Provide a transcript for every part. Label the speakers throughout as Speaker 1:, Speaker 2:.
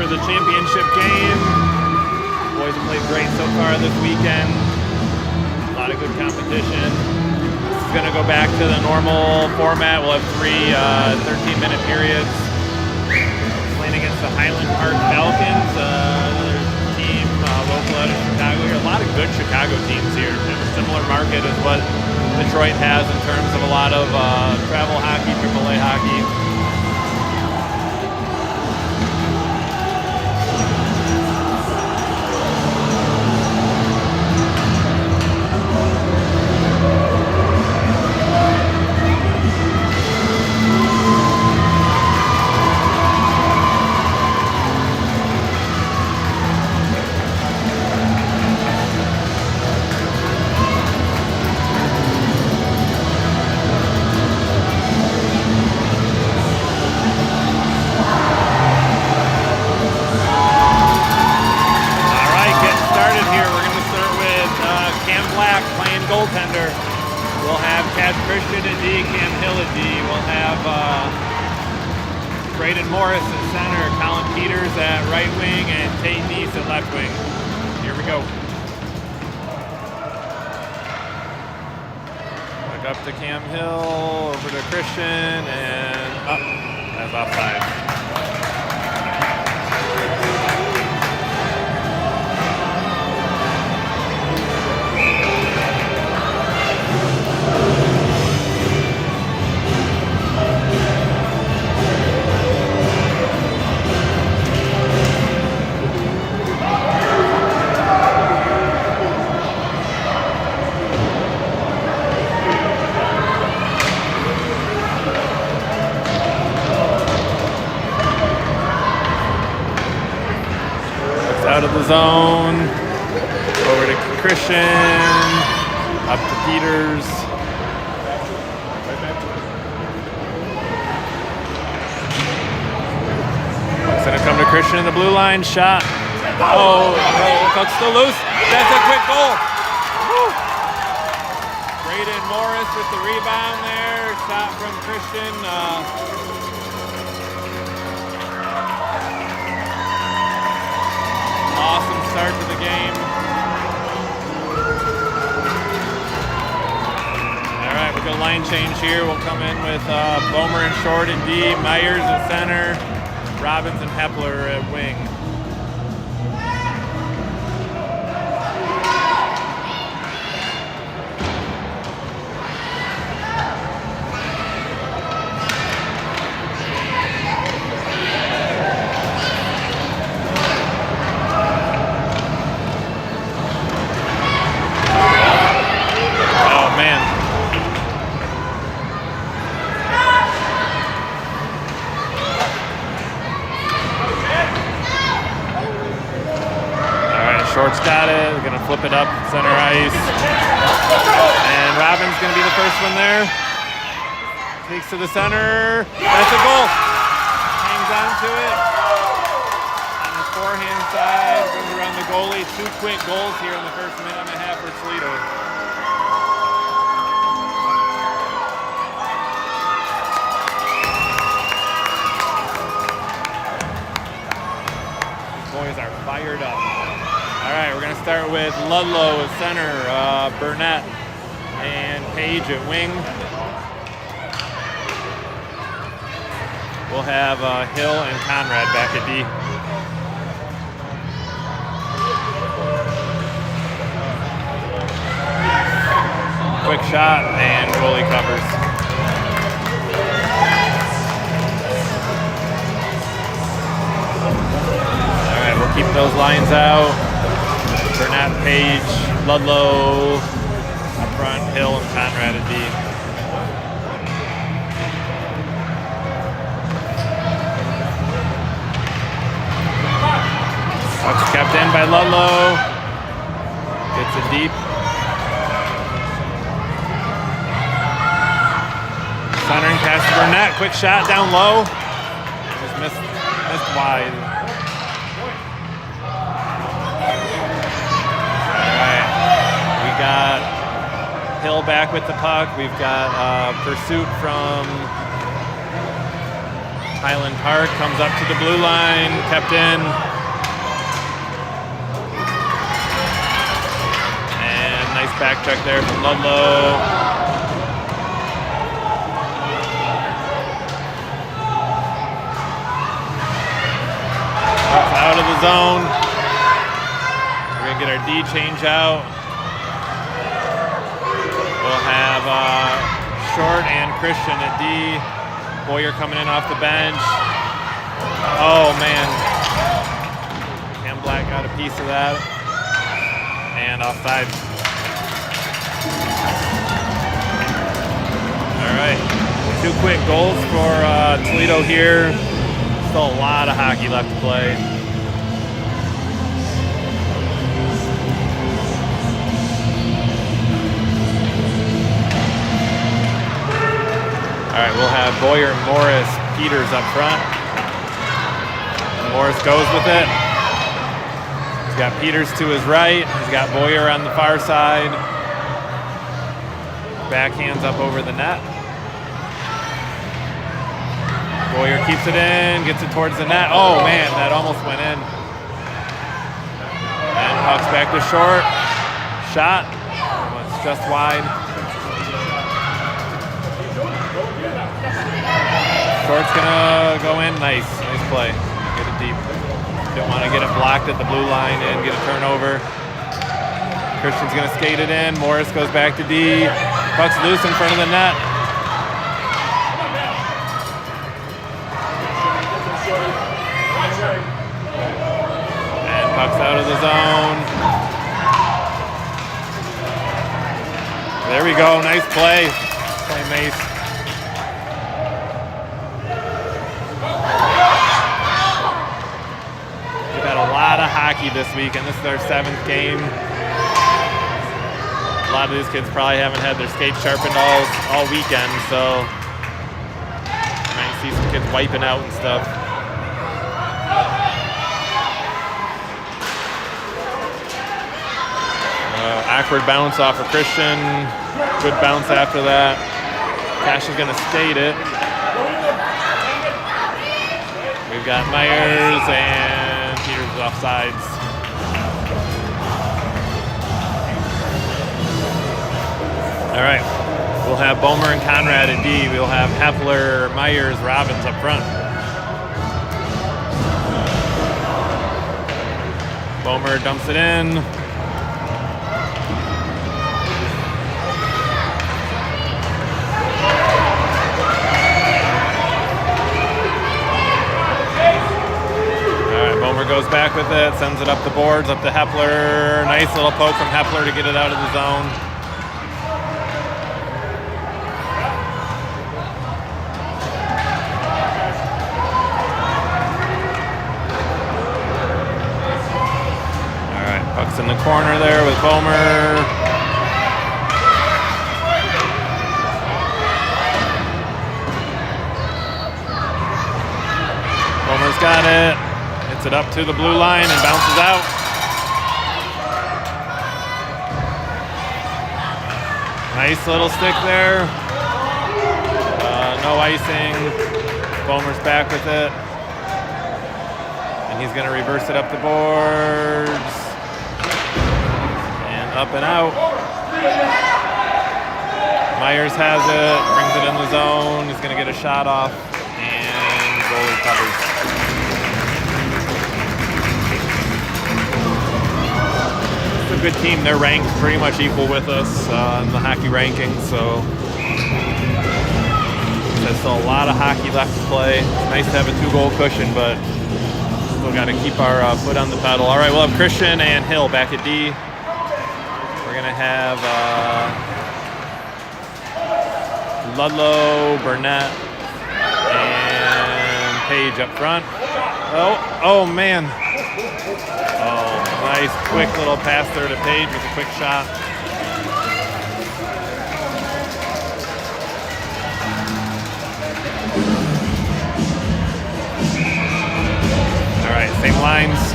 Speaker 1: for the championship game. Boys have played great so far this weekend. A lot of good competition. This is going to go back to the normal format. We'll have three 13-minute periods. Playing against the Highland Park Falcons, another team local out of Chicago here. A lot of good Chicago teams here. In a similar market as what Detroit has in terms of a lot of travel hockey, AAA hockey. Goaltender. We'll have Cash Christian at D, Cam Hill at D. We'll have Braden Morris at center, Colin Peters at right wing, and Tate Neese at left wing. Here we go. Back up to Cam Hill, over to Christian, and up. That's offside. Out of the zone, over to Christian, up to Peters. It's gonna come to Christian in the blue line, shot. Oh, puck's still loose. That's a quick goal. Woo. Braden Morris with the rebound there, shot from Christian. Awesome start to the game. All right, we'll go line change here. We'll come in with Bomer and Short at D, Myers at center, Robbins and Hepler at wing. Short's got it. We're going to flip it up center ice. And Robin's going to be the first one there. Takes to the center. That's a goal. Hangs on to it. On the forehand side, goes around the goalie. Two quick goals here in the first minute and a half for Toledo. These boys are fired up. All right, we're going to start with Ludlow at center, Burnett and Page at wing. We'll have Hill and Conrad back at D. Quick shot and goalie covers. All right, we'll keep those lines out. Burnett, Page, Ludlow up front, Hill and Conrad at D. Puck's kept in by Ludlow. Gets it deep. Centering pass to Burnett. Quick shot down low. Just missed wide. Got Hill back with the puck. We've got pursuit from Highland Park comes up to the blue line, kept in. And nice back check there from Ludlow. Out of the zone. We're going to get our D change out. We'll have Short and Christian at D. Boyer coming in off the bench. Oh, man. Cam Black got a piece of that. And offside. All right. 2 quick goals for Toledo here. Still a lot of hockey left to play. All right, we'll have Boyer, Morris, Peters up front. Morris goes with it. He's got Peters to his right. He's got Boyer on the far side. Backhands up over the net. Boyer keeps it in, gets it towards the net. Oh man, that almost went in. And puck's back to Short. Shot. It's just wide. Short's gonna go in. Nice play. Get it deep. Don't want to get it blocked at the blue line and get a turnover. Christian's gonna skate it in. Morris goes back to D. Puck's loose in front of the net. And puck's out of the zone. There we go. Nice play. Play Mace. A lot of hockey this week, and this is their 7th game. A lot of these kids probably haven't had their skates sharpened all weekend, so you might see some kids wiping out and stuff. Awkward bounce off of Christian. Good bounce after that. Cash is going to skate it. We've got Myers and Peters offsides. All right, we'll have Bomer and Conrad at D. We'll have Hepler, Myers, Robbins up front. Bomer dumps it in. Goes back with it, sends it up the boards, up to Hepler. Nice little poke from Hepler to get it out of the zone. All right, puck's in the corner there with Bomer. Bomer's got it. It up to the blue line and bounces out. Nice little stick there. No icing. Bomer's back with it. And he's going to reverse it up the boards. And up and out. Myers has it, brings it in the zone. He's going to get a shot off. And goalie covers. A good team. They're ranked pretty much equal with us in the hockey rankings, so there's still a lot of hockey left to play. It's nice to have a 2-goal cushion, but still got to keep our foot on the pedal. All right, we'll have Christian and Hill back at D. We're going to have Ludlow, Burnett, and Page up front. Oh man. Oh, nice quick little pass there to Page with a quick shot. All right, same lines.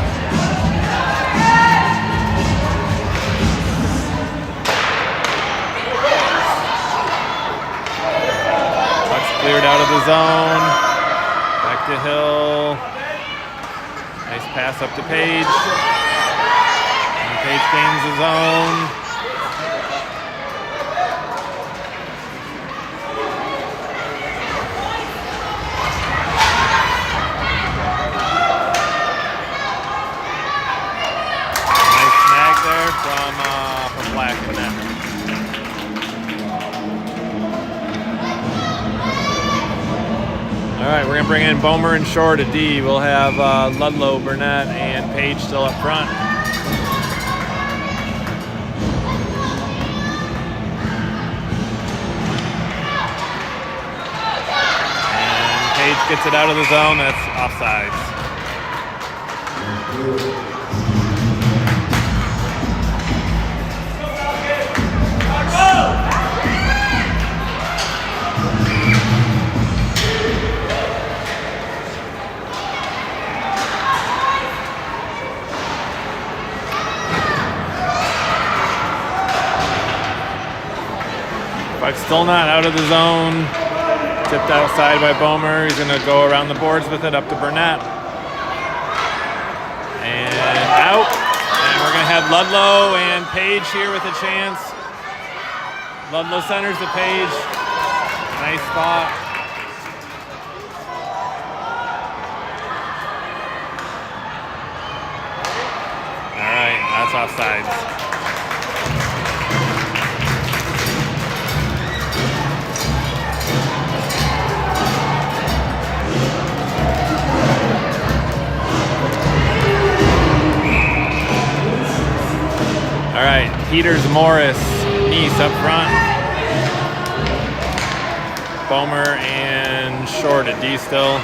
Speaker 1: Puck's cleared out of the zone. Back to to Hill. Nice pass up to Page. And Page gains his own. Nice snag there from Blackman. All right, we're going to bring in Bomer and Short at D. We'll have Ludlow, Burnett, and Page still up front. And Page gets it out of the zone. That's offsides. Puck still not out of the zone. Tipped outside by Bomer. He's going to go around the boards with it up to Burnett. And out. And we're going to have Ludlow and Page here with a chance. Ludlow centers to Page. Nice spot. All right, that's offsides. All right, Peters, Morris, Nice up front. Bomer and Short at D still.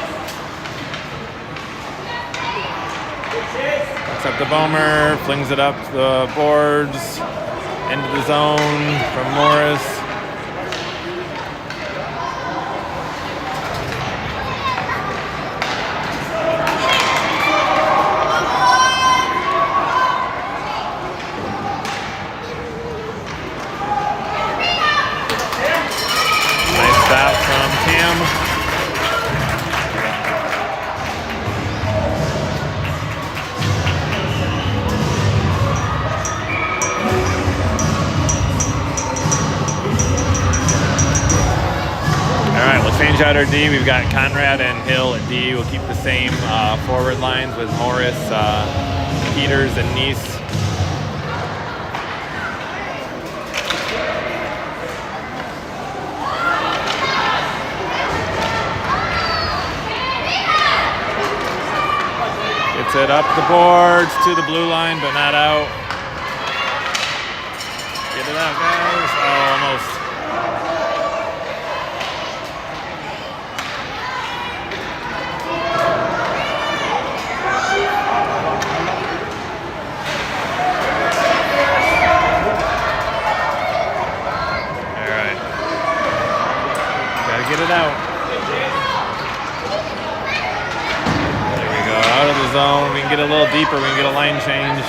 Speaker 1: Looks up to Bomer, flings it up the boards, into the zone from Morris. Change out our D. We've got Conrad and Hill at D. We'll keep the same forward lines with Morris, Peters, and Nice. Gets it up the boards to the blue line, but not out. Get it out, guys. Oh, almost. Get it out. There we go, out of the zone. We can get a little deeper, we can get a line change.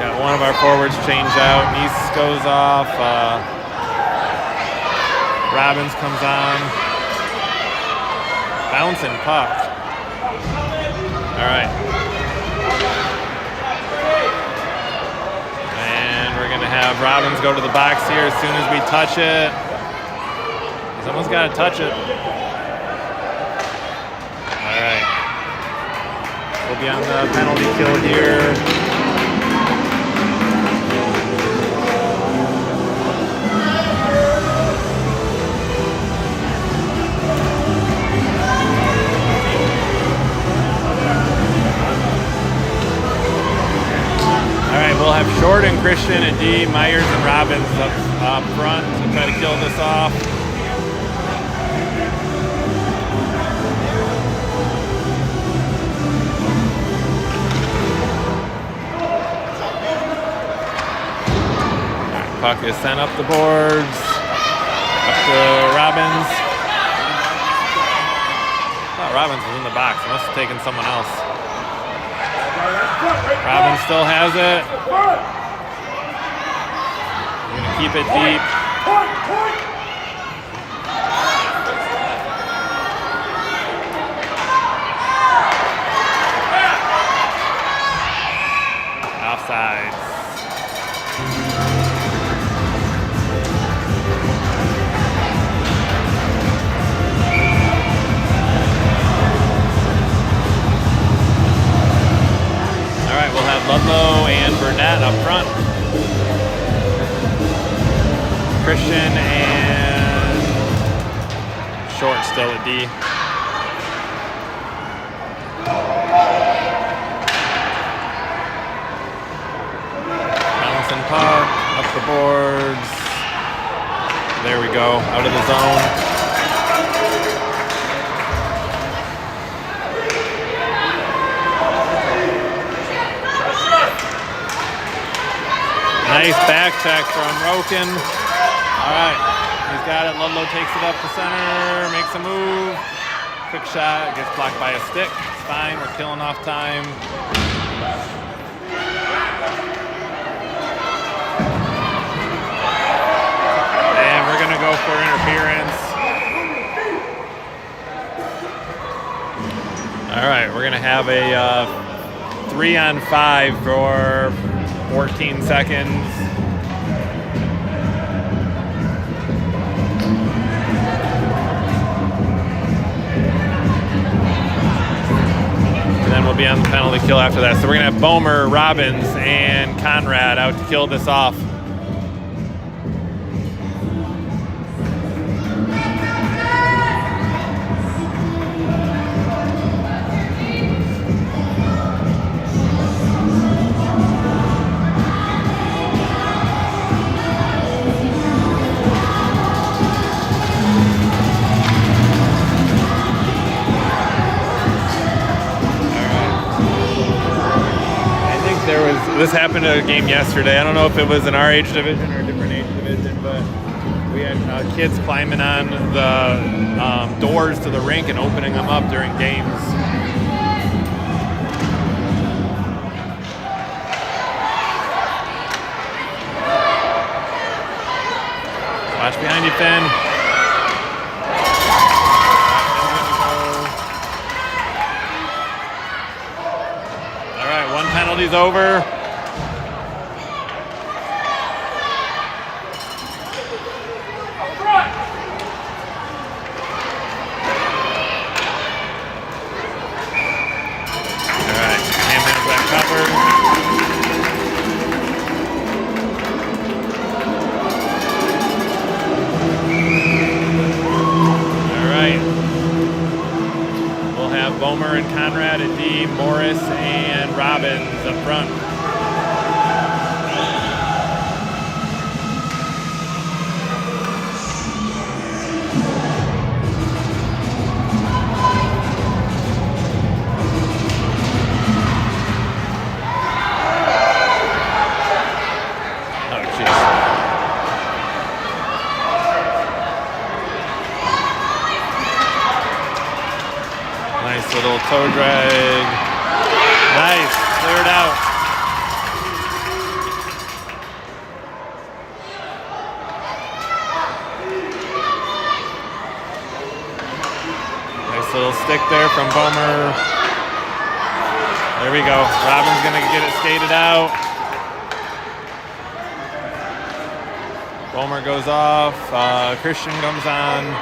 Speaker 1: Got one of our forwards changed out. Nice goes off. Robbins comes on. Bouncing puck. All right. Going to have Robbins go to the box here as soon as we touch it. Someone's got to touch it. All right. We'll be on the penalty kill here. We'll have Short and Christian at D, Myers and Robbins up front to try to kill this off. Right, puck is sent up the boards, up to Robbins. I thought Robbins was in the box. He must have taken someone else. Robbins still has it. We're going to keep it deep. Christian and Short still at D. Donaldson puck, up the boards. There we go, out of the zone. Nice back check from Roken. All right, he's got it. Ludlow takes it up the center, makes a move. Quick shot, gets blocked by a stick. It's fine, we're killing off time. And we're gonna go for interference. All right, we're gonna have a 3-on-5 for 14 seconds. And then we'll be on the penalty kill after that. So we're gonna have Bomer, Robbins, and Conrad out to kill this off. This happened at a game yesterday. I don't know if it was in our age division or a different age division, but we had kids climbing on the doors to the rink and opening them up during games. Watch behind you, Finn. All right, one penalty's over. Bomer and Conrad at D, Morris and Robbins up front. Little toe drag. Nice, cleared out. Nice little stick there from Bomer. There we go. Robin's gonna get it skated out. Bomer goes off. Christian comes on.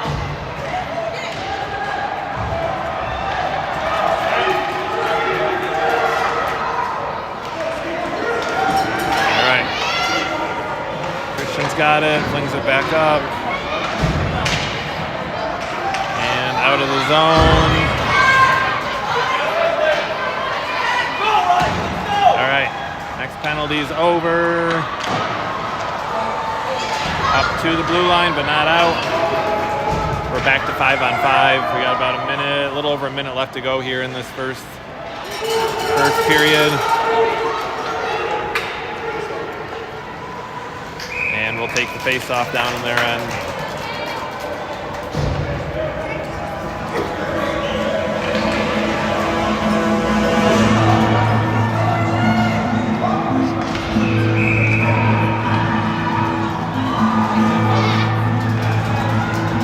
Speaker 1: Got it, flings it back up. And out of the zone. All right, next penalty's over. Up to the blue line, but not out. We're back to 5-on-5. We got about a minute, a little over a minute left to go here in this first period. And we'll take the face-off down on their end.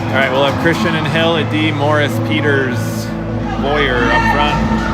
Speaker 1: All right, we'll have Christian and Hill at D, Morris, Peters, Boyer up front.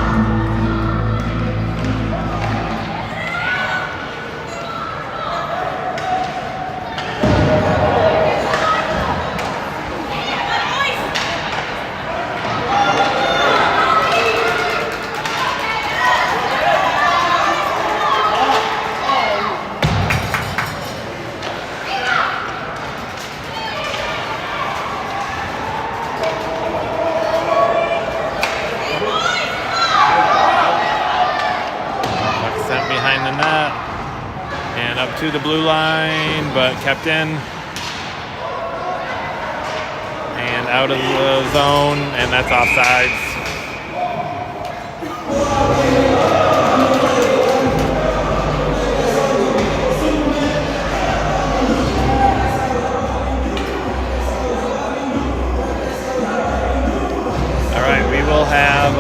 Speaker 1: up to the blue line, but kept in. And out of the zone, and that's offsides. All right, we will have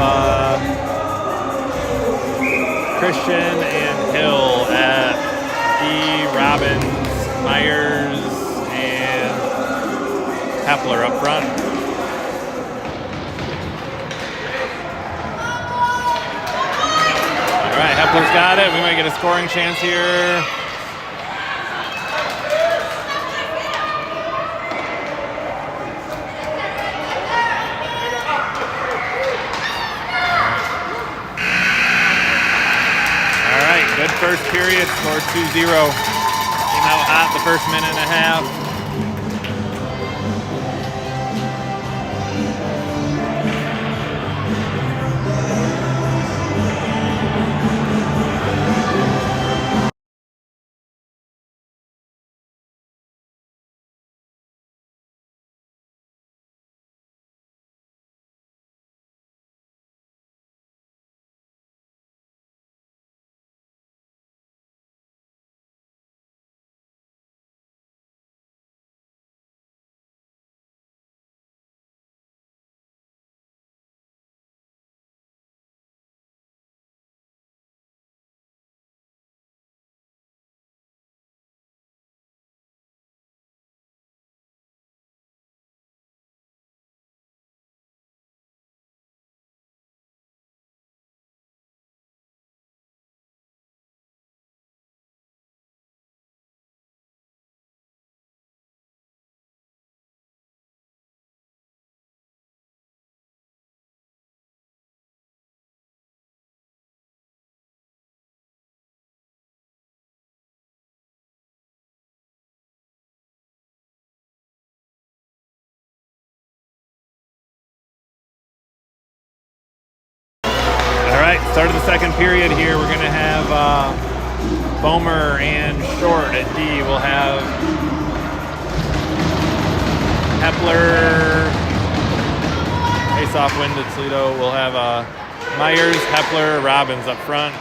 Speaker 1: Christian and Hill at D, Robbins, Myers, and Hepler up front. All right, Hepler's got it. We might get a scoring chance here. Good first period, scored 2-0. Came out hot the first minute and a half. Start of the second period here. We're going to have Bomer and Short at D. We'll have Hepler, face-off win to Toledo. We'll have Myers, Hepler, Robbins up front.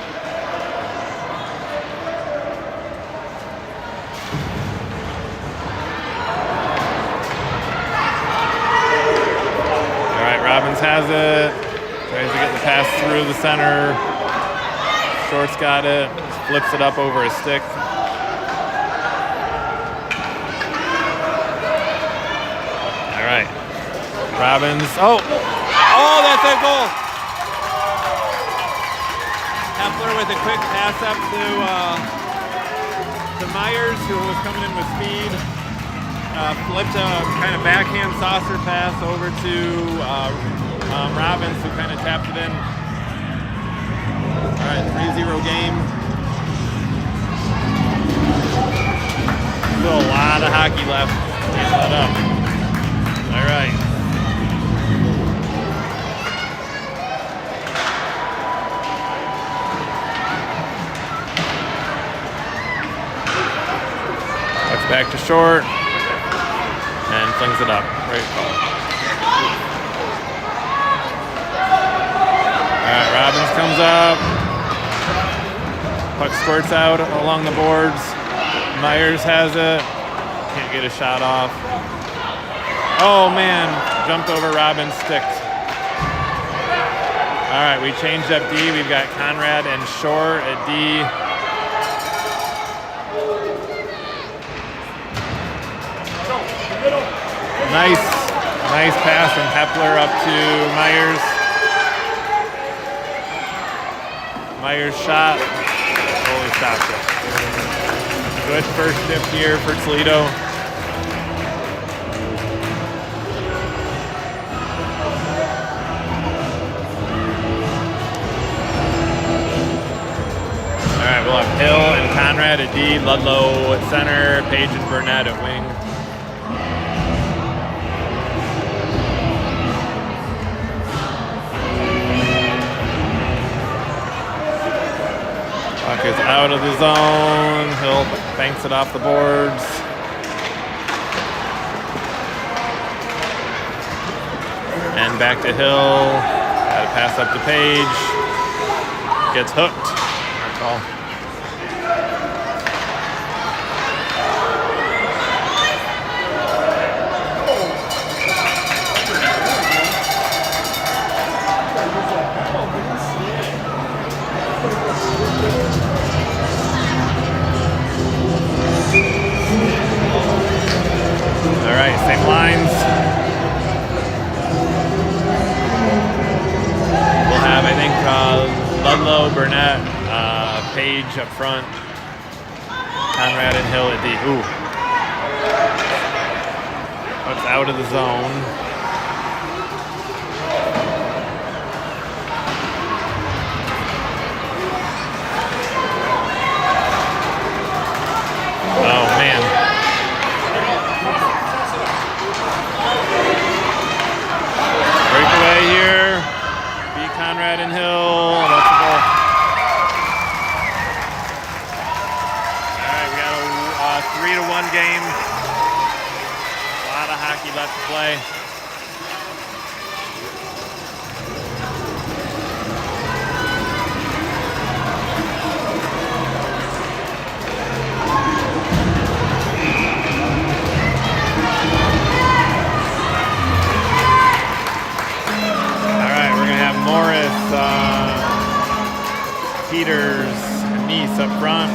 Speaker 1: All right, Robbins has it. Tries to get the pass through the center. Short's got it. Just flips it up over his stick. All right. Robbins. Oh, that's a goal. Hepler with a quick pass up to Myers, who was coming in with speed. Flipped a kind of backhand saucer pass over to Robbins, who kind of tapped it in. All right, 3-0 game. Still a lot of hockey left. Can't let up. All right. That's back to Short. And flings it up. Great call. All right, Robbins comes up. Puck squirts out along the boards. Myers has it. Can't get a shot off. Oh, man. Jumped over Robbins, sticked. All right, we changed up D. We've got Conrad and Shore at D. Nice pass from Hepler up to Myers. Myers shot. Goalie stopped it. Good first shift here for Toledo. All right, we'll have Hill and Conrad at D, Ludlow at center, Page and Burnett at wing. Puck is out of the zone. Hill banks it off the boards. And back to Hill. Got to pass up to Page. Gets hooked. Our call. All right, same lines. We'll have, I think, Ludlow, Burnett, Page up front, Conrad and Hill at D. Ooh. Puck's out of the zone. Oh, man. Breakaway here. B. Conrad and Hill. That's the goal. All right, we got a 3-1 game. A lot of hockey left to play. Morris, Peters, and Neese up front.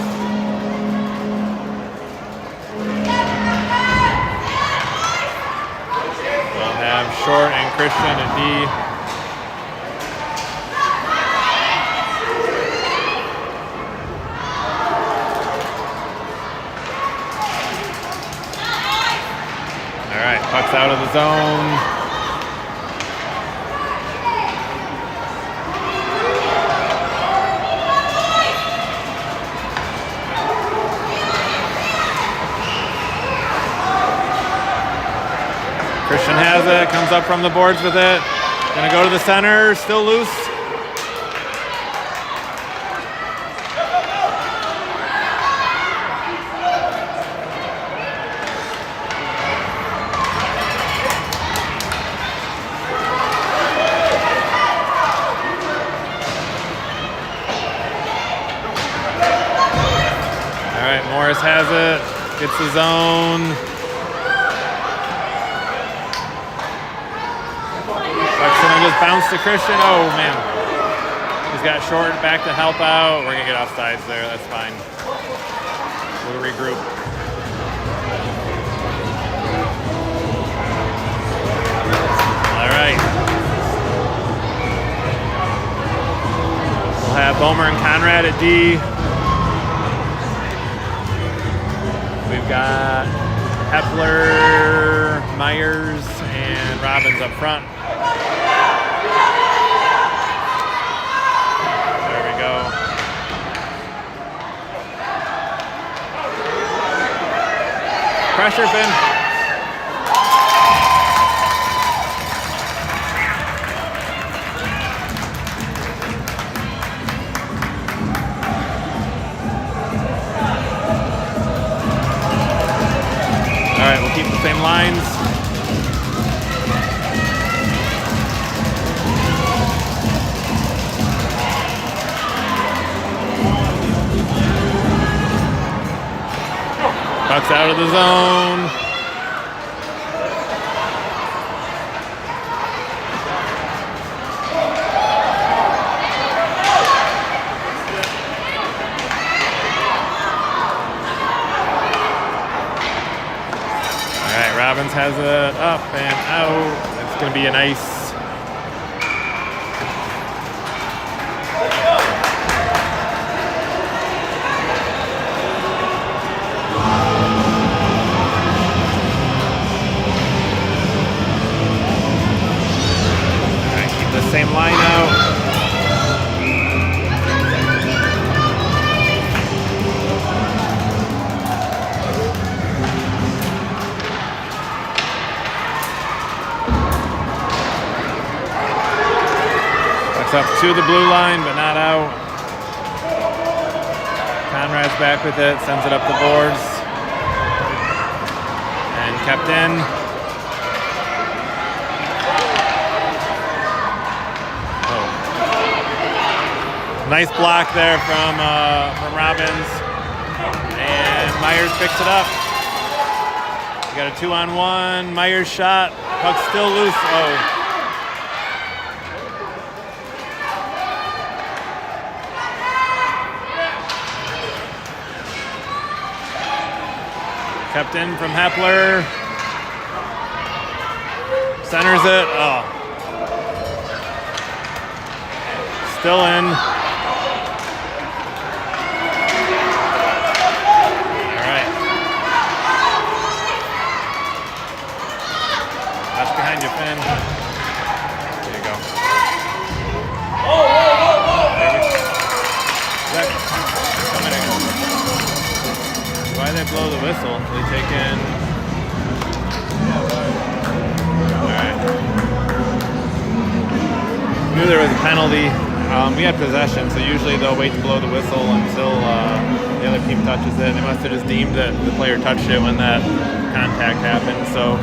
Speaker 1: We'll have Short and Christian at D. All right, puck's out of the zone. Christian has it, comes up from the boards with it. Gonna go to the center, still loose. All right, Morris has it, gets the zone. Just bounce to Christian. Oh, man. He's got Short back to help out. We're going to get offsides there. That's fine. We'll regroup. All right. We'll have Bomer and Conrad at D. We've got Hepler, Myers, and Robbins up front. Pressure, Finn. All right, we'll keep the same lines. Puck's out of the zone. All right, Robbins has it up and out. It's going to be a nice. Same line out. That's up to the blue line, but not out. Conrad drives back with it, sends it up the boards, and kept in. Oh. Nice block there from Robbins, and Myers picks it up. We got a 2-on-1. Myers shot. Puck's still loose. Oh. Kept in from Hepler. Centers it. Oh. Still in. All right. That's behind you, Finn. There you go. Whoa, whoa, whoa, whoa. There we go. Coming in. Why they blow the whistle? They take in. Alright. Knew there was a penalty. We had possession, so usually they'll wait to blow the whistle until the other team touches it. They must have just deemed that the player touched it when that contact happened. So,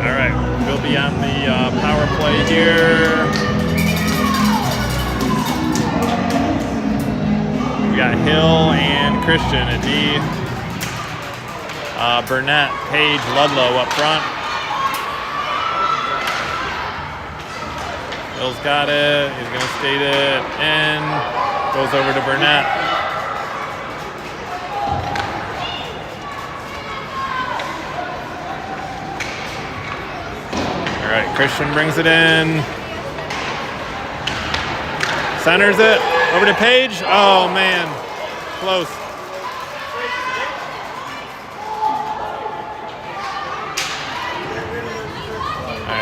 Speaker 1: alright, we'll be on the power play here. We got Hill and Christian at D. Burnett, Page, Ludlow up front. Hill's got it. He's going to skate it in. Goes over to Burnett. All right, Christian brings it in. Centers it. Over to Page. Oh, man. Close.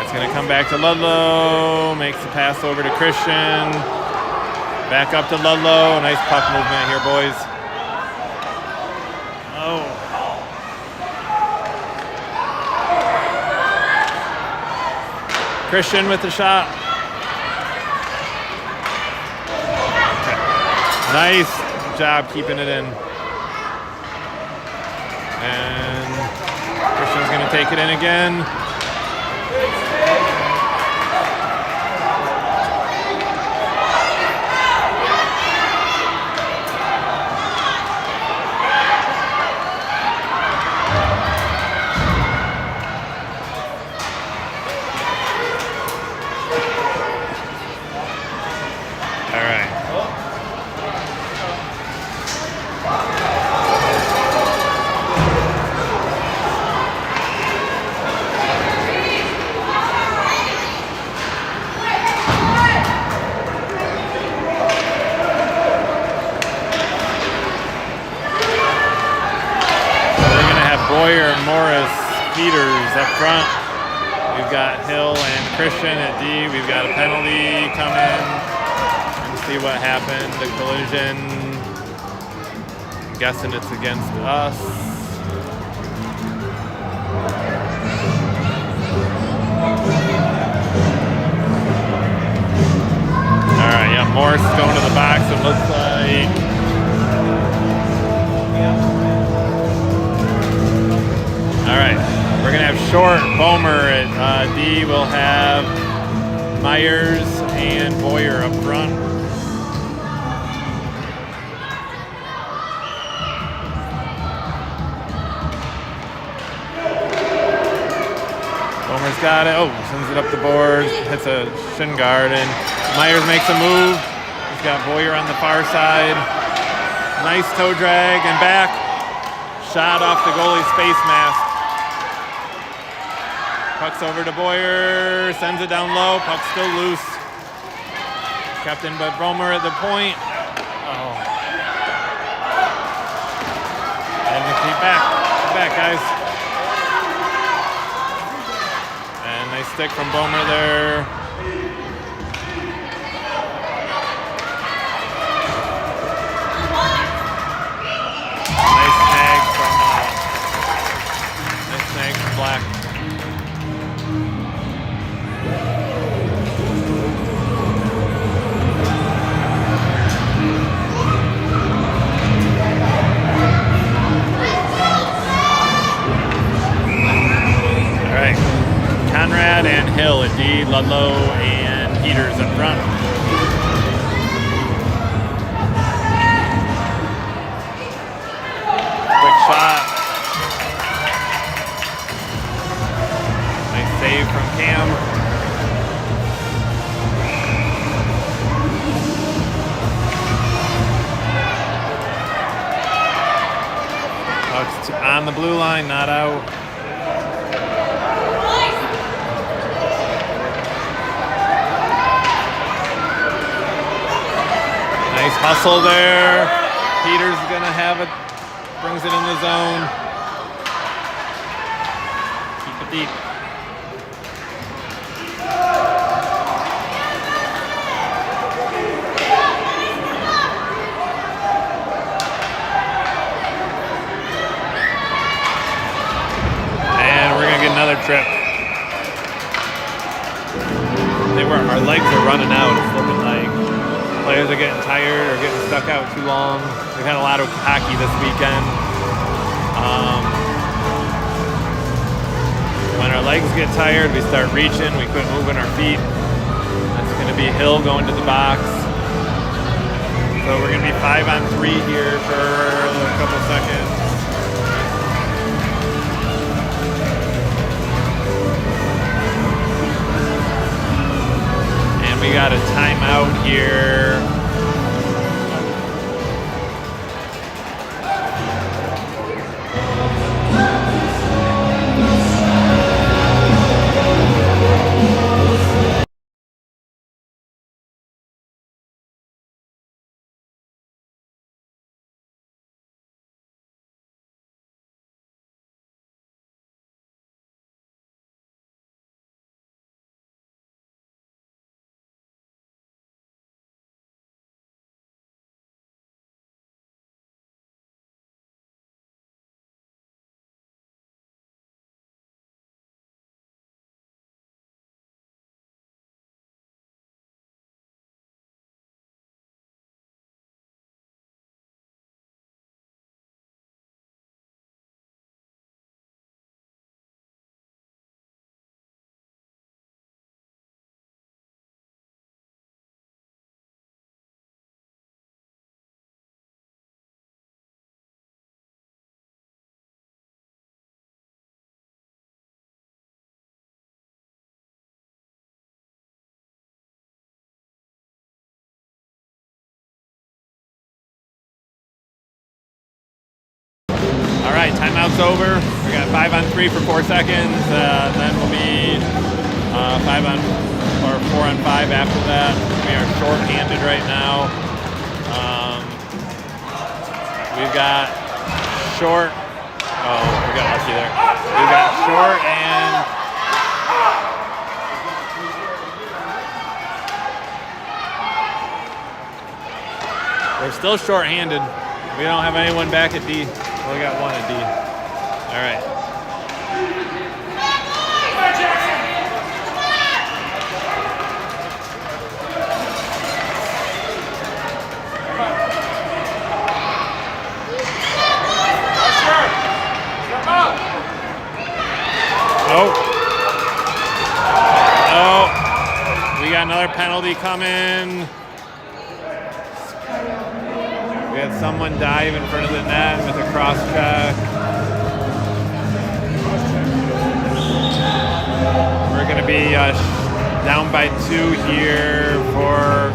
Speaker 1: It's going to come back to Ludlow, makes the pass over to Christian, back up to Ludlow. Nice puck movement here, boys. Oh. Christian with the shot. Okay. Nice job keeping it in. And Christian's going to take it in again. Up front, we've got Hill and Christian at D. We've got a penalty coming. Let's see what happened. The collision. I'm guessing it's against us. All right, yeah, Morris is going to the box. It looks like. All right. We're going to have Short, Bomer at D. We'll have Myers and Boyer up front. Bomer's got it. Oh, sends it up the board. Hits a shin guard. And Myers makes a move. He's got Boyer on the far side. Nice toe drag and back. Shot off the goalie's face mask. Puck's over to Boyer, sends it down low, puck's still loose. Kept in by Bomer at the point. Oh. And keep back guys. And nice stick from Bomer there. Nice snag from Black. Hill at D, Ludlow, and Peters up front. Quick shot. Nice save from Cam. It's on the blue line, not out. Nice hustle there. Peters is going to have it. Brings it in the zone. Keep it deep. And we're going to get another trip. Our legs are running out. It's looking like players are getting tired or getting stuck out too long. We've had a lot of hockey this weekend. When our legs get tired, we start reaching, we quit moving our feet. That's going to be Hill going to the box. So we're going to be 5-on-3 here for a couple seconds. And we got a timeout here. All right, timeout's over. We got 5-on-3 for 4 seconds. Then we'll be 4-on-5 after that. We are short-handed right now. We've got short. Oh, we got lucky there. We've got short and we're still short-handed. We don't have anyone back at D. We got one at D. All right. Oh, we got another penalty coming. We had someone dive in front of the net with a cross check. We're going to be down by 2 here for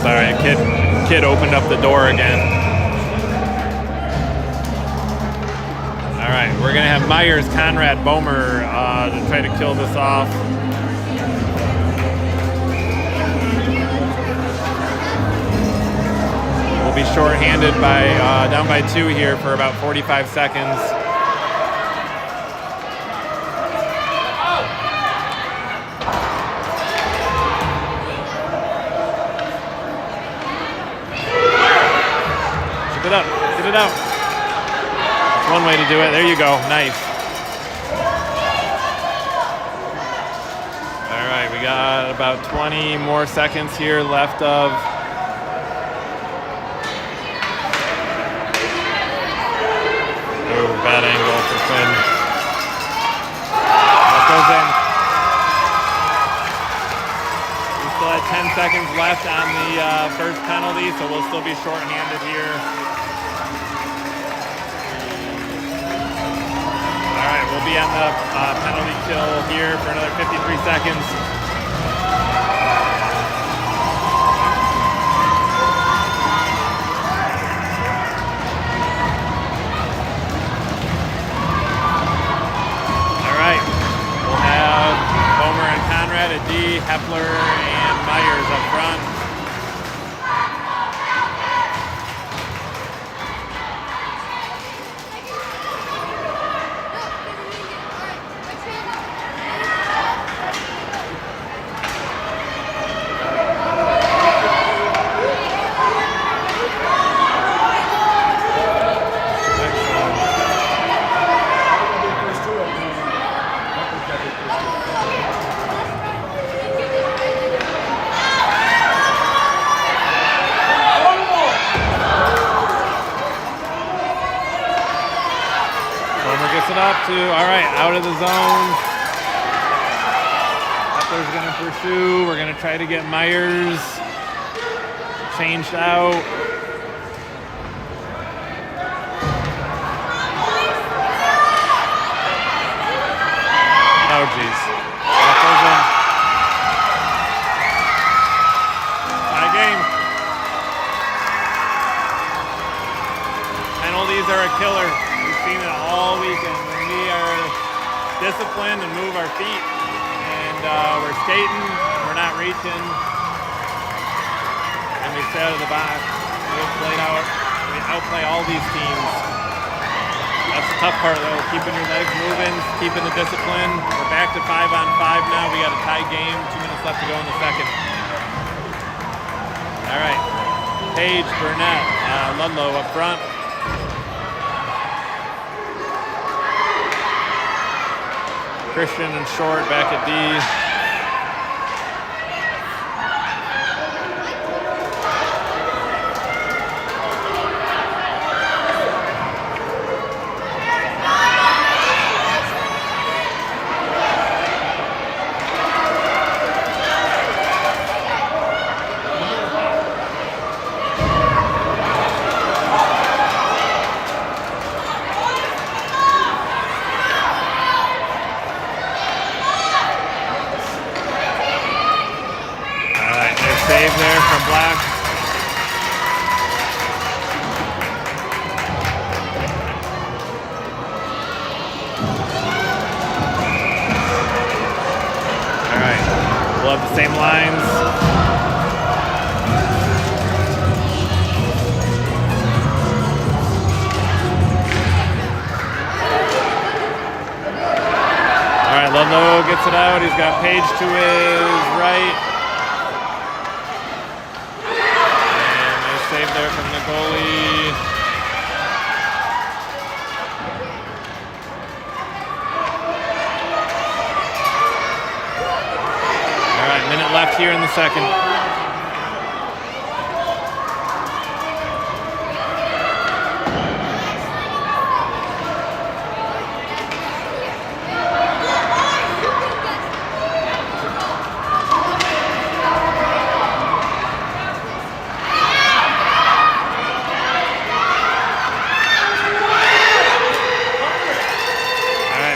Speaker 1: sorry, kid opened up the door again. All right, we're gonna have Myers, Conrad, Bomer to try to kill this off. We'll be short-handed by down by 2 here for about 45 seconds. Get it out. That's one way to do it. There you go. Nice. All right, we got about 20 more seconds here left of. Oh, bad angle for Quinn. That goes in. We still have 10 seconds left on the first penalty, so we'll still be shorthanded here. All right, we'll be on the penalty kill here for another 53 seconds. All right, we'll have Homer and Conrad at D, Hepler and Myers up front. All right, out of the zone. Hepler's going to pursue. We're going to try to get Myers changed out. Oh, geez. That goes in. Tie game. Penalties are a killer. We've seen it all weekend. We are disciplined and move our feet, and we're skating, we're not reaching, and we stay out of the box. We outplay all these teams. That's the tough part though, keeping your legs moving, keeping the discipline. We're back to 5-on-5 now. We got a tie game, 2 minutes left to go in the second. All right, Page, Burnett, Ludlow up front. Christian and Short back at D. Save there from Black. All right, we'll have the same lines. All right, Ludlow gets it out. He's got Page to his right. Save there from the goalie. All right, minute left here in the second.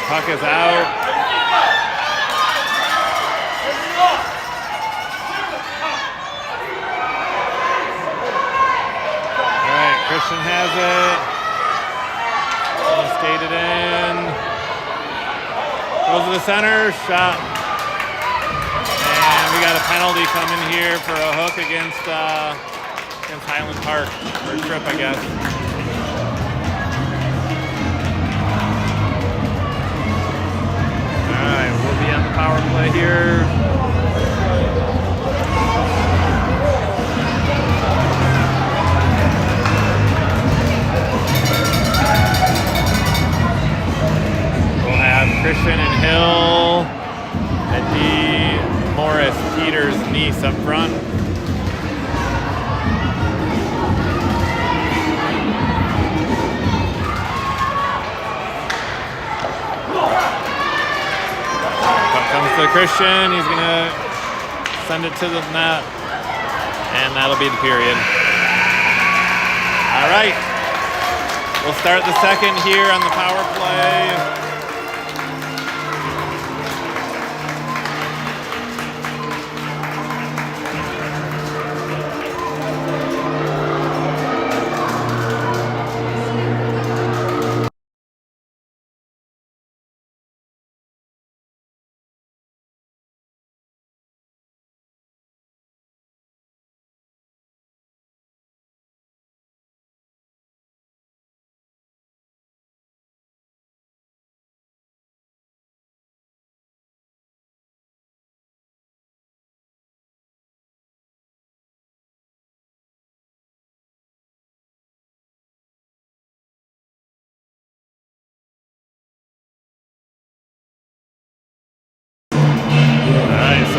Speaker 1: Puck is out. All right, Christian has it. Skated in. Goes to the center, shot. And we got a penalty coming here for a hook against Highland Park, or a trip, I guess. All right, we'll be on the power play here. Christian and Hill. At D, Morris, Peters, Neese up front. Comes to Christian, he's gonna send it to the net, and that'll be the period. All right, we'll start the second here on the power play.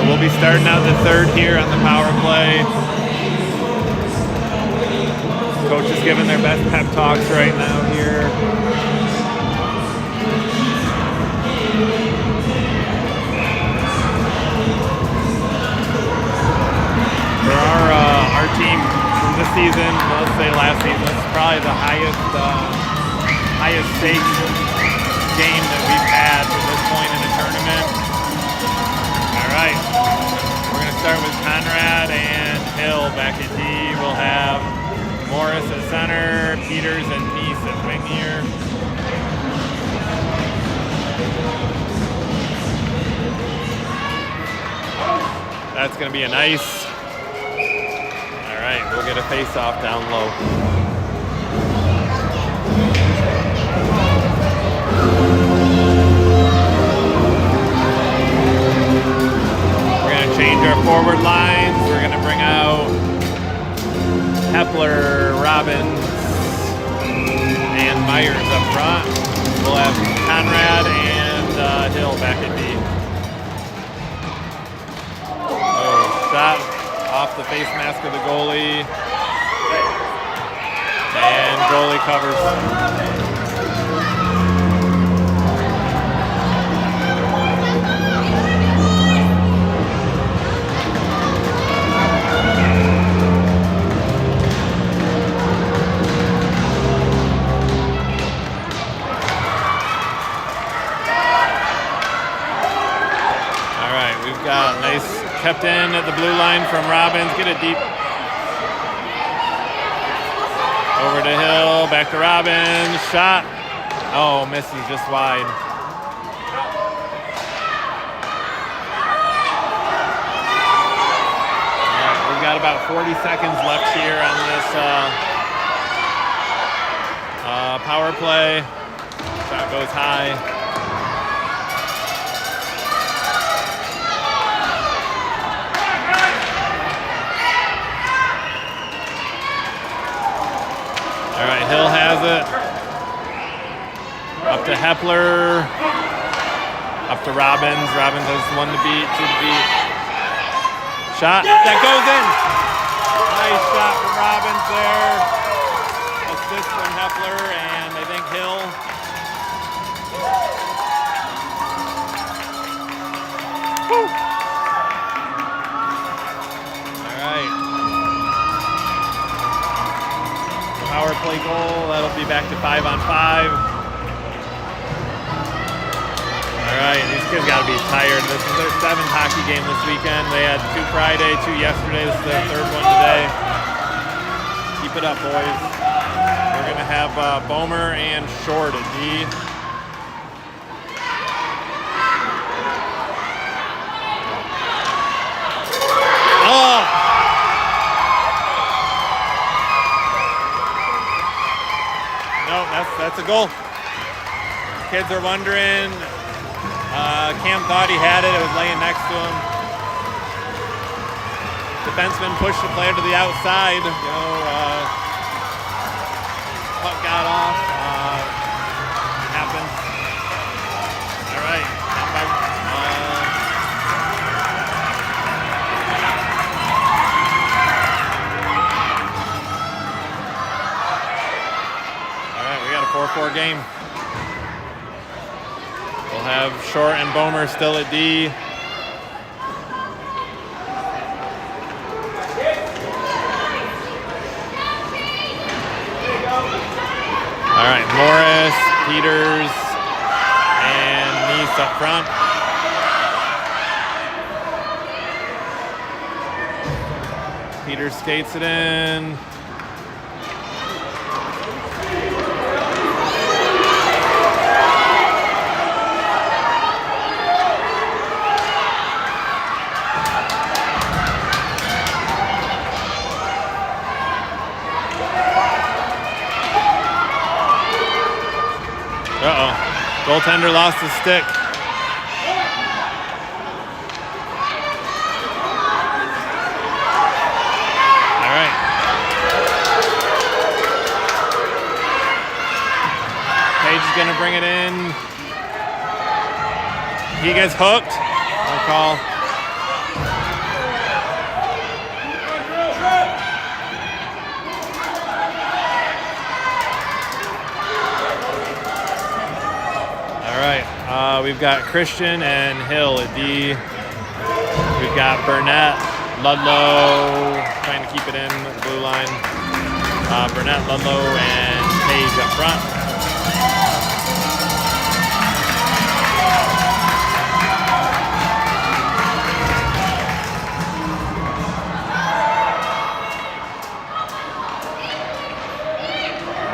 Speaker 1: We'll be starting out the third here on the power play. Coach is giving their best pep talks right now here. For our team from this season, let's say last season, this is probably the highest stakes game that we've had to this point in a tournament. All right, we're going to start with Conrad and Hill back at D. We'll have Morris at center, Peters and Neese at wing here. That's going to be a nice. All right, we'll get a face-off down low. Change our forward lines. We're going to bring out Hepler, Robbins, and Myers up front. We'll have Conrad and Hill back at D. Oh, shot off the face mask of the goalie. And goalie covers. Got nice kept in at the blue line from Robbins. Get it deep. Over to Hill, back to Robbins. Shot. Oh, misses just wide. All right, we've got about 40 seconds left here on this power play. Shot goes high. All right, Hill has it. Up to Hepler. Up to Robbins. Robbins has one to beat, two to beat. Shot. That goes in. Nice shot from Robbins there. Assist from Hepler, and I think Hill. Woo. All right. Power play goal, that'll be back to 5-on-5. All right, these kids gotta be tired. This is their 7th hockey game this weekend. They had 2 Friday, 2 yesterday. This is their 3rd one today. Keep it up, boys. We're gonna have Bomer and Short at D. Oh! No, that's a goal. Kids are wondering. Cam thought he had it. It was laying next to him. Defenseman pushed the player to the outside. Puck got off. Happens. All right. 4 game. We'll have Short and Bomer still at D. All right, Morris, Peters, and Neese up front. Peters skates it in. Uh-oh. Goaltender lost his stick. All right. Page is going to bring it in. He gets hooked. No call. We've got Christian and Hill at D. We've got Burnett, Ludlow, trying to keep it in the blue line. Burnett, Ludlow, and Page up front.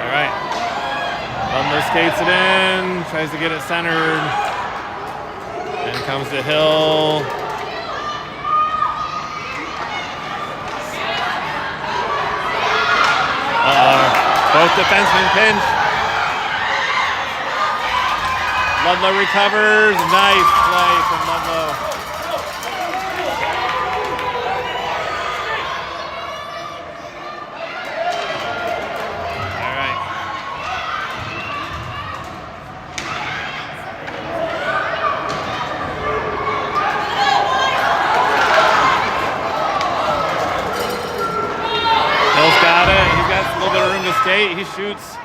Speaker 1: All right. Ludlow skates it in, tries to get it centered. And comes to Hill. Both defensemen pinch. Ludlow recovers. Nice play from Ludlow. All right. Hill's got it. He's got a little bit of room to skate. He shoots.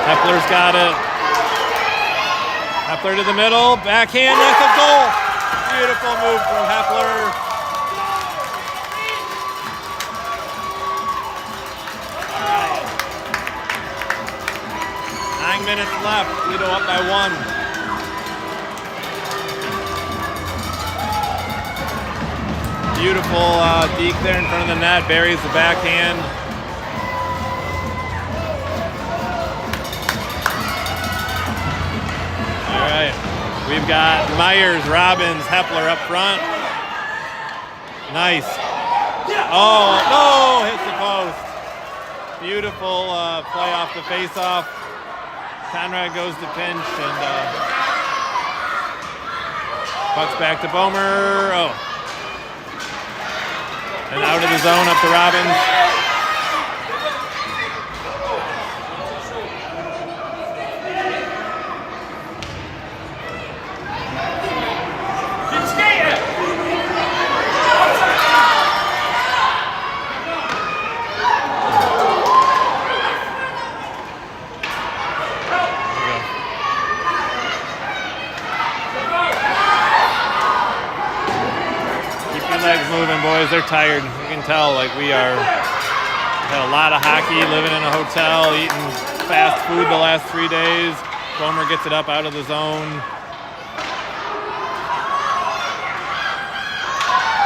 Speaker 1: Hepler's got it. Hepler to the middle. Backhand. That's a goal. Beautiful move from Hepler. All right. 9 minutes left. Toledo up by 1. Beautiful deke there in front of the net. Buries the backhand. All right. We've got Myers, Robbins, Hepler up front. Nice. Oh, no, hits the post. Beautiful play off the face-off. Conrad goes to pinch and puck's back to Bomer. Oh. And out of the zone, up to Robbins. Legs moving, boys. They're tired. You can tell, like, we had a lot of hockey, living in a hotel, eating fast food the last 3 days. Bomer gets it up out of the zone.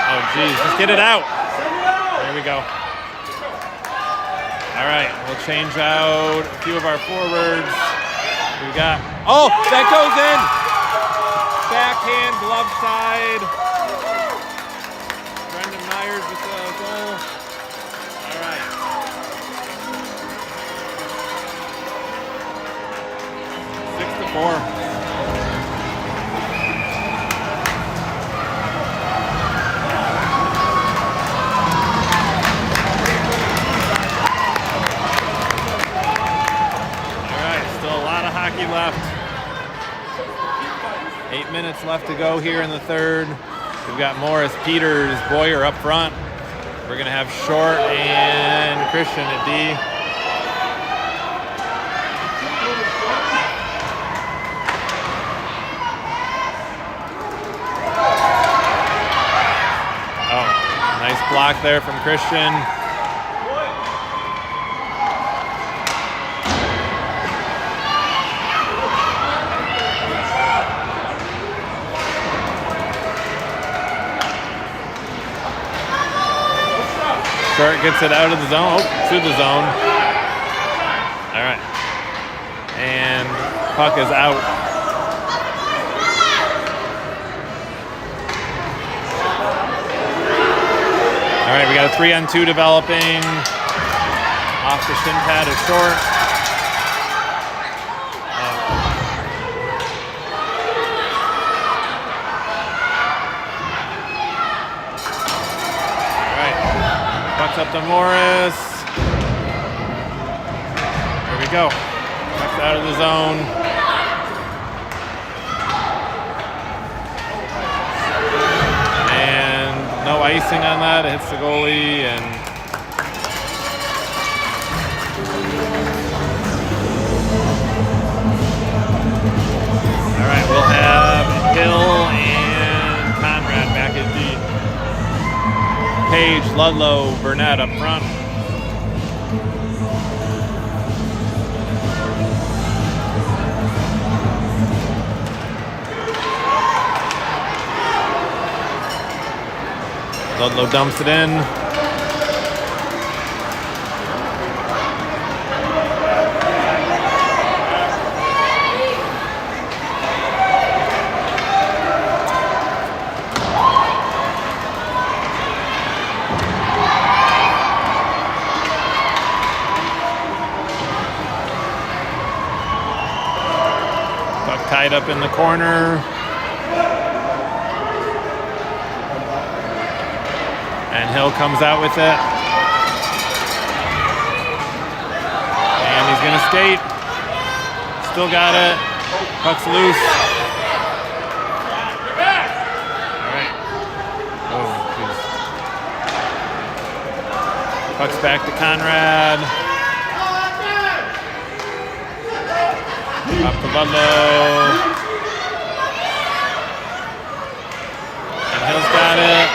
Speaker 1: Oh, geez. Just get it out. There we go. All right. We'll change out a few of our forwards. We got... Oh, that goes in. Backhand, glove side. Myers with the goal. All right. Six to 4. All right, still a lot of hockey left. 8 minutes left to go here in the third. We've got Morris, Peters, Boyer up front. We're going to have Short and Christian at D. Oh, nice block there from Christian. Short gets it out of the zone, to the zone. All right. And puck is out. All right, we got a 3-on-2 developing. Off the shin pad is Short. Up to Morris. There we go. Puck's out of the zone. And no icing on that. It hits the goalie and all right, we'll have Hill and Conrad back at D. Page, Ludlow, Burnett up front. Ludlow dumps it in. Tied up in the corner. And Hill comes out with it. And he's going to skate. Still got it. Puck's loose. All right. Oh, geez. Puck's back to Conrad. Up to Ludlow. And Hill's got it.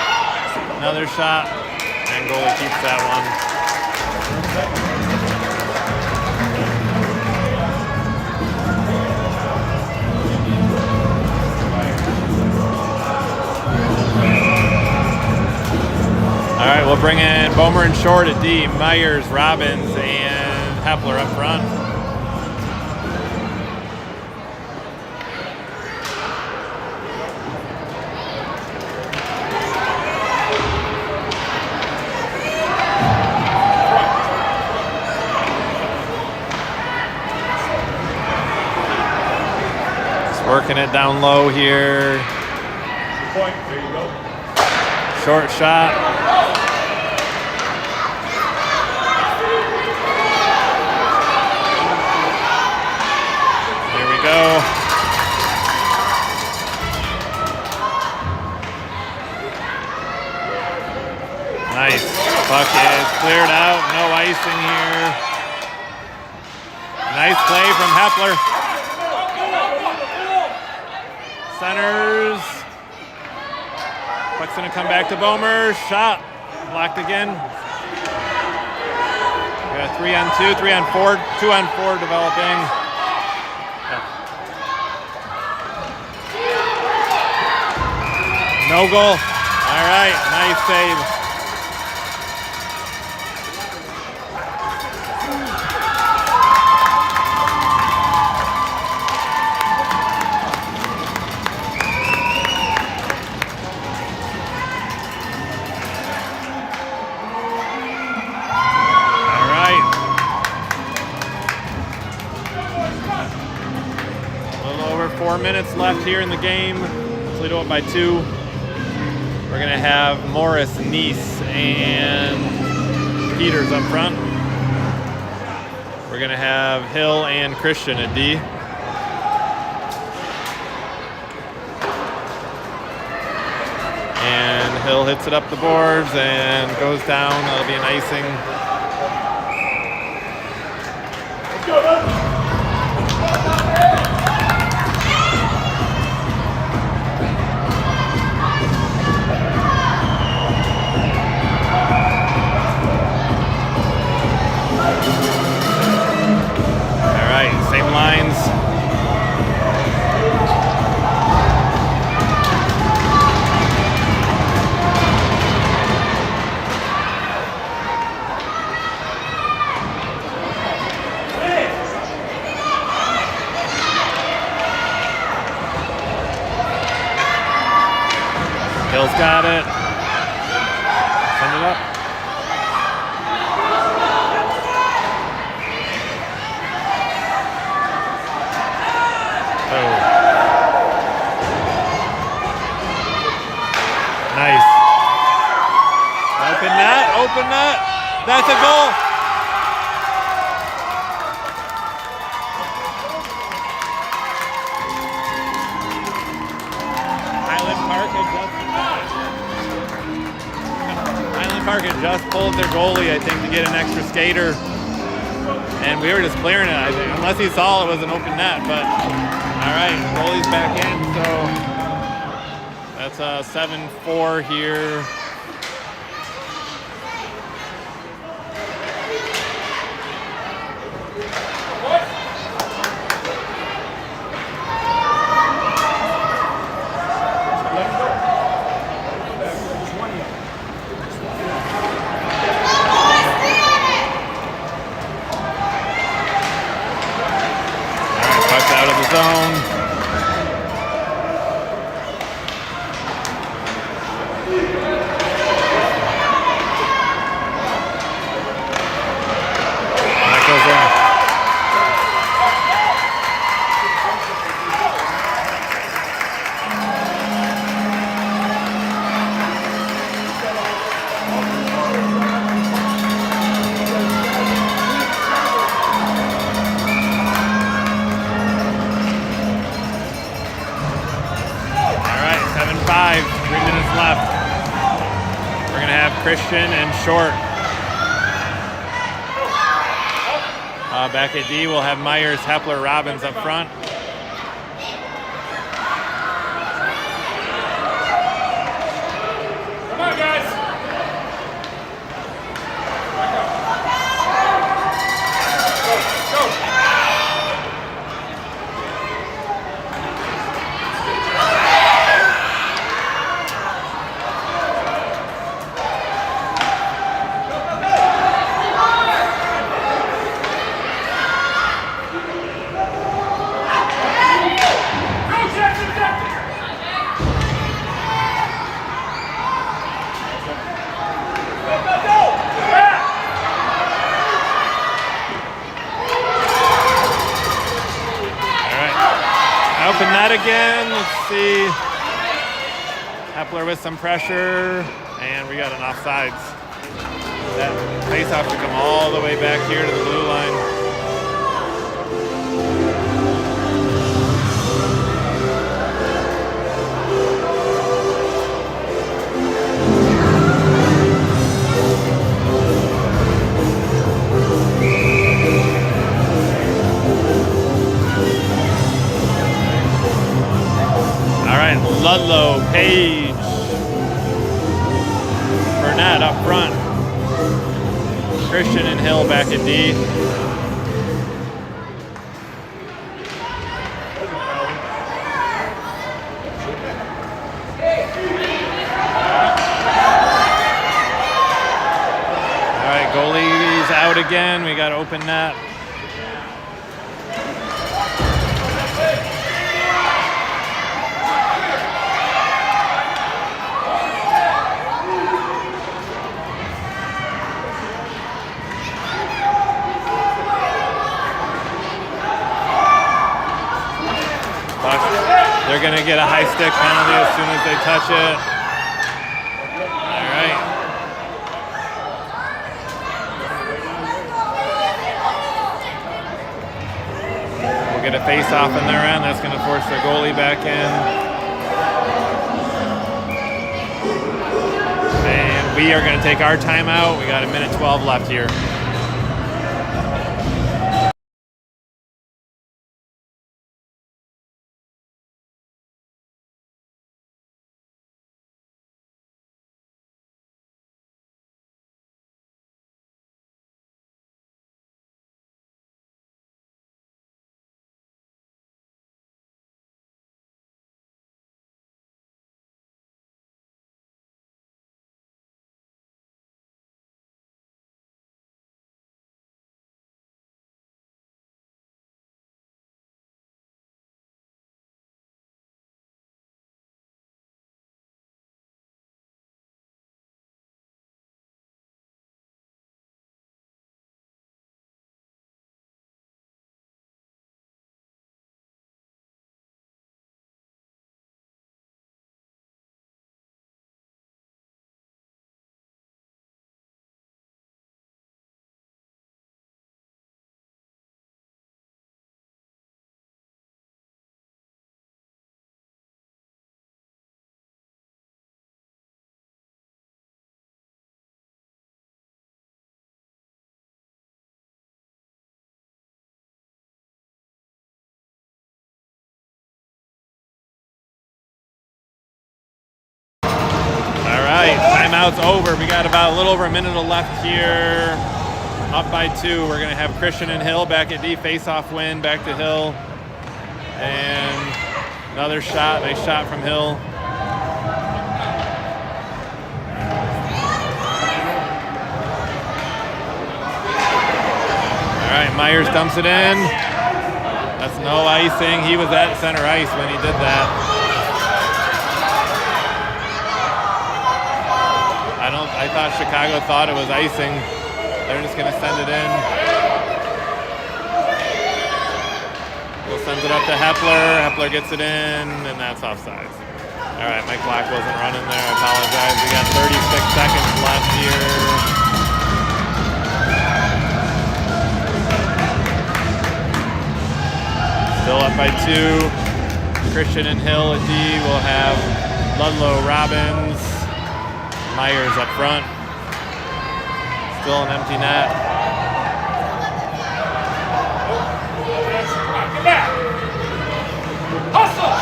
Speaker 1: Another shot. And goalie keeps that one. All right, we'll bring in Bomer and Short at D. Myers, Robbins, and Hepler up front. Working it down low here.
Speaker 2: Point. There you go.
Speaker 1: Short shot. There we go. Nice. Puck is cleared out. No icing here. Nice play from Hepler. Centers. Puck's gonna come back to Bomer. Shot. Blocked again. We got a 3-on-2, 3-on-4, 2-on-4 developing. No goal. All right, nice save. Minutes left here in the game. Toledo up by 2. We're gonna have Morris, Neese, and Peters up front. We're gonna have Hill and Christian at D. Hill hits it up the boards and goes down. That'll be an icing.
Speaker 2: Let's go, man.
Speaker 1: All right, same lines. Hill's got it. Send it up. Oh. Nice. Open net, open net. That's a goal. Highland Park had just pulled their goalie, I think, to get an extra skater. And we were just clearing it, I think. Unless he saw it was an open net, but all right, goalie's back in, so that's a 7-4 here. Out of the zone. That goes in. All right, 7-5, 3 minutes left. We're gonna have Christian and Short. Back at D, we'll have Myers, Hepler, Robbins up front.
Speaker 2: Come on, guys. Go.
Speaker 1: Open net again. Let's see. Hepler with some pressure, and we got an offsides. That face-off to come all the way back here to the blue line. Ludlow, Page, Burnett up front. Christian and Hill back at D. All right, goalie's out again. We got open net. They're going to get a high stick penalty as soon as they touch it. All right. We'll get a face-off in their end. That's going to force their goalie back in. we are going to take our timeout. We got 1:12 left here. Timeout's over. We got about a little over a minute left here. Up by 2. We're going to have Christian and Hill back at D. Face-off win. Back to Hill. And another shot. Nice shot from Hill. All right, Myers dumps it in. That's no icing. He was at center ice when he did that. I thought Chicago thought it was icing. They're just going to send it in. Will sends it up to Hepler. Hepler gets it in, and that's offsides. All right, my clock wasn't running there. I apologize. We got 36 seconds left here. Still up by 2. Christian and Hill at D. We'll have Ludlow, Robbins, Myers up front. Still an empty net.
Speaker 2: Get back. Hustle.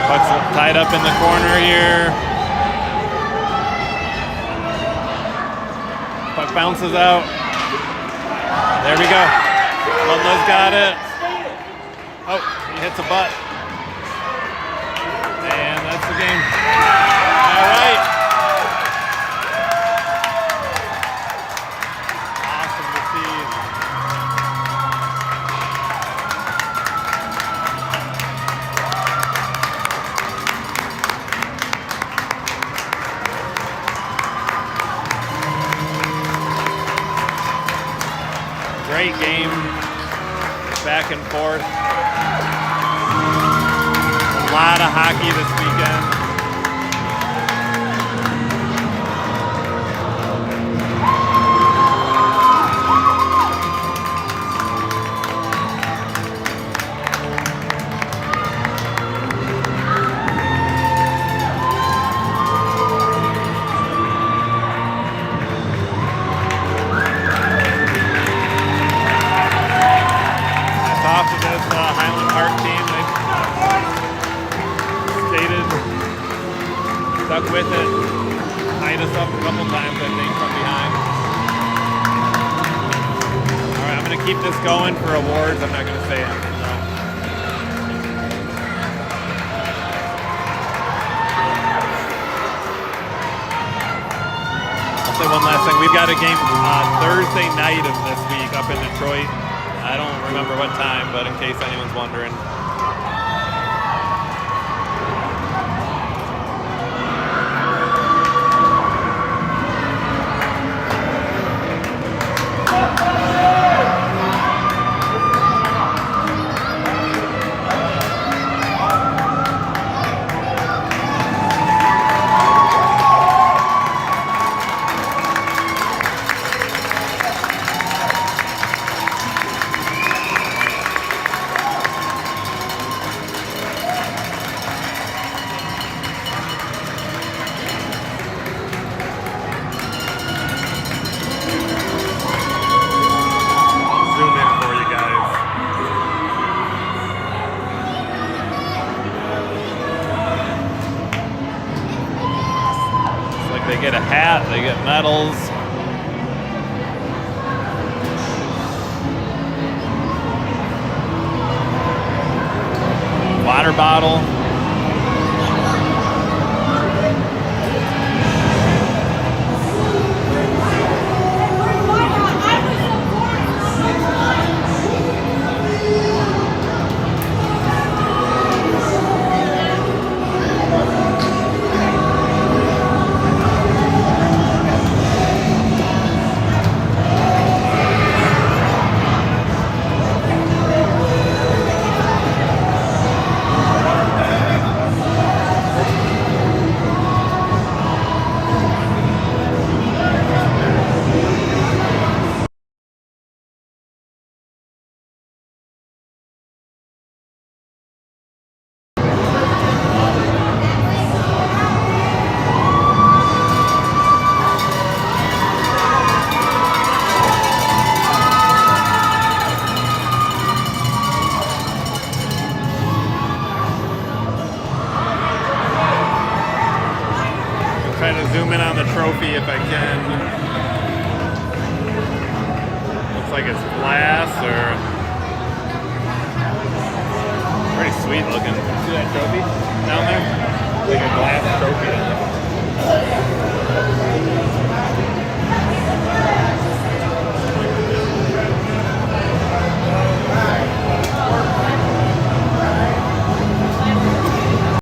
Speaker 1: Puck's tied up in the corner here. Puck bounces out. There we go. Ludlow's got it. Oh, he hits a butt. And that's the game. All right. Awesome to see. Great game. Back and forth. A lot of hockey this weekend. Highland Park team, they skated, stuck with it, tied us up a couple times, I think, from behind. All right, I'm going to keep this going for awards. I'm not going to say anything, though. I'll say one last thing. We've got a game Thursday night of this week up in Detroit. I don't remember what time, but in case anyone's wondering. they get a hat, they get medals. Water bottle. Trying to zoom in on the trophy if I can. Looks like it's glass or pretty sweet looking. See that trophy down there? Like a glass trophy.